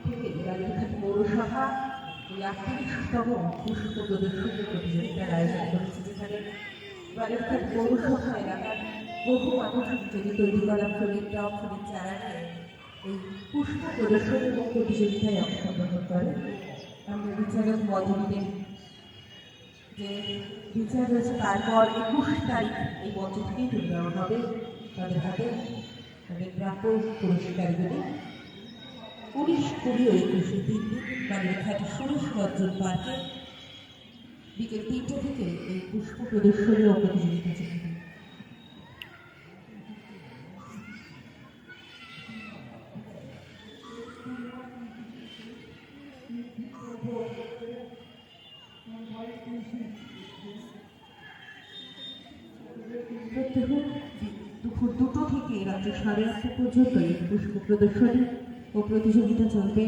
থেকে বালুরঘাট পৌরসভা এই 38তম পুষ্প প্রদর্শনী প্রতিযোগিতার আয়োজন করেছে, যেখানে বালুরঘাট পৌরসভা এলাকার বহু মানুষ যদি তৈরি করা ফুলের টব, ফুলের চারা নিয়ে এই পুষ্প প্রদর্শনী এবং প্রতিযোগিতায় অংশগ্রহণ করে। আমরা বিচারক মধুরীদের যে বিচার রয়েছে, তারপর 21 তারিখ এই মঞ্চ থেকেই তুলে দেওয়া হবে তাদের হাতে তাদের প্রাপ্য পুরস্কারগুলি। 19, 20 ও 21 তিন দিন বালুরঘাট সুরেশ রঞ্জন পার্কে বিকেল 3টে থেকে এই পুষ্প প্রদর্শনী ও প্রতিযোগিতা চলবে। দুপুর 2টো থেকে রাত্রি 8:30 পর্যন্ত এই পুষ্প প্রদর্শনী ও প্রতিযোগিতা চলবে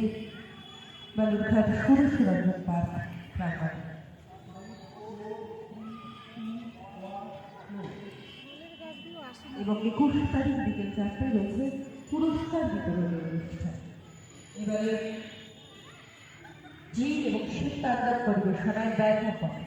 বালুরঘাট সুরেশ রঞ্জন পার্ক প্রাঙ্গণে। এবং 21 তারিখ বিকেল 4টায় রয়েছে পুরস্কার বিতরণের অনুষ্ঠান। এবারে জি এবং শীত তাণ্ডব পরিবেশনায় ব্যর্থ করে।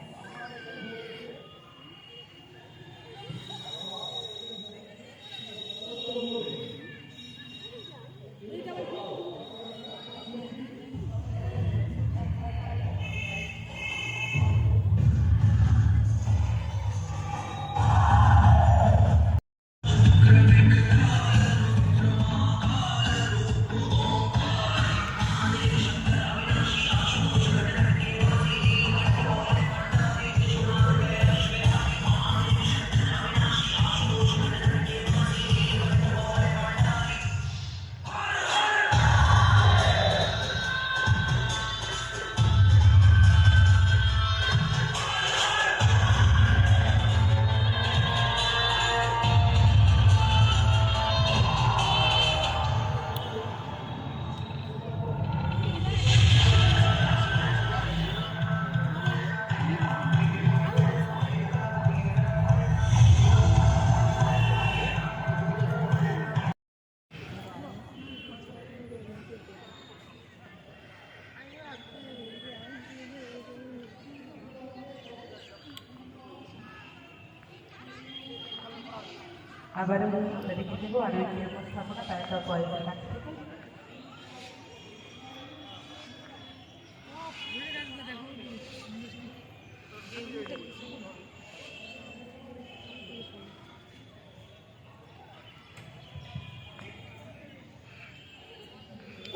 আবারও রেখে দেবো আরও একটি উপস্থাপনা, তারপর কয়েকজন কাছ থেকে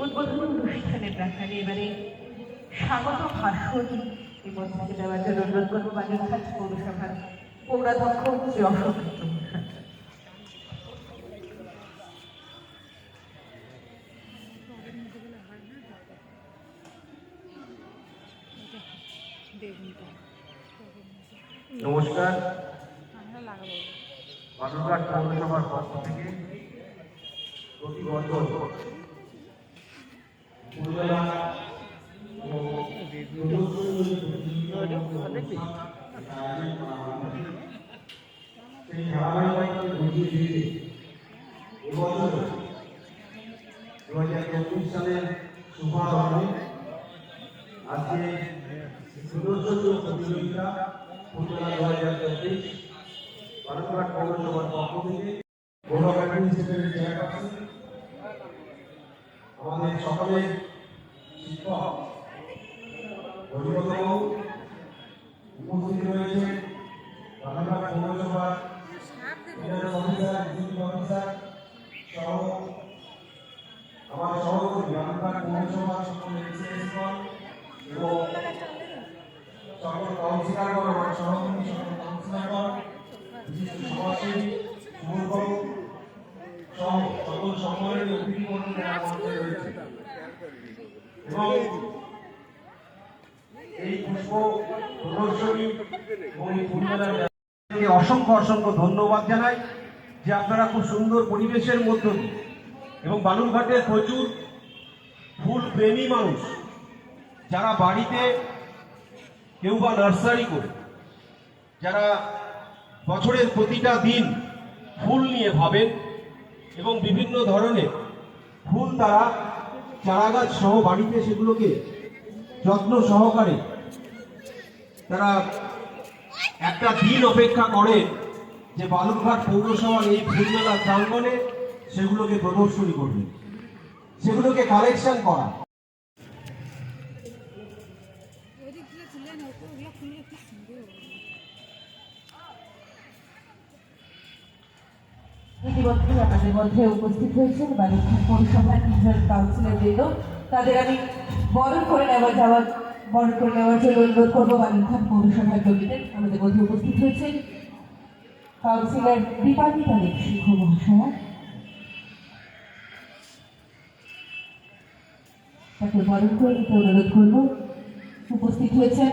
উদ্বোধনী অনুষ্ঠানের প্রাঙ্গণে এবারে স্বাগত ভাষণ এই মঞ্চে দেওয়ার জন্য অনুরোধ করবো বালুরঘাট পৌরসভার পৌরাধ্যক্ষ শ্রী অশোক মিত্র। নমস্কার। বালুরঘাট পৌরসভার পক্ষ থেকে প্রতি বছর সেই ধারাবাহিকতাকে বুঝিয়ে দিয়ে এবছর 2024 সালের শুভারম্ভে আজকে সুদর্শন প্রতিযোগিতা ফুটবল 2024 বালুরঘাট পৌরসভার পক্ষ থেকে গৌরবান্বিত হিসেবে চেয়ারপারসন আমাদের সকলের শিক্ষক অভিভাবক উপস্থিত রয়েছে বালুরঘাট পৌরসভার অফিসার সহ আমার সহকর্মী বালুরঘাট পৌরসভার সকল এক্সিলেন্সগণ এবং সকল কাউন্সিলরগণ, আমার সহকর্মী সকল কাউন্সিলরগণ, বিশিষ্ট সমাজসেবী সুমনবাবু সহ সকল সম্মানিত অতিথিবর্গ রয়েছে এবং এই পুষ্প প্রদর্শনী এবং এই ফুলমেলাকে অসংখ্য অসংখ্য ধন্যবাদ জানাই যে আপনারা খুব সুন্দর পরিবেশের মধ্য দিয়ে এবং বালুরঘাটের প্রচুর ফুল প্রেমী মানুষ যারা বাড়িতে কেউ বা নার্সারি করে, যারা বছরের প্রতিটা দিন ফুল নিয়ে ভাবেন এবং বিভিন্ন ধরনের ফুল তারা চারাগাছ সহ বাড়িতে সেগুলোকে যত্ন সহকারে তারা একটা দিন অপেক্ষা করে যে বালুরঘাট পৌরসভার এই ফুলমেলা প্রাঙ্গণে সেগুলোকে প্রদর্শনী করবে, সেগুলোকে কালেকশন করা। ইতিমধ্যে আমাদের মধ্যে উপস্থিত হয়েছেন বালুরঘাট পৌরসভার তিনজন কাউন্সিলর বৃন্দ। তাদের আমি বরণ করে নেওয়ার জন্য অনুরোধ করবো। বালুরঘাট পৌরসভার কর্মীদের আমাদের মধ্যে উপস্থিত হয়েছেন কাউন্সিলর দীপান্বিতা সিংহ মহাশয়া। তাকে বরণ করে নিতে অনুরোধ করবো। উপস্থিত হয়েছেন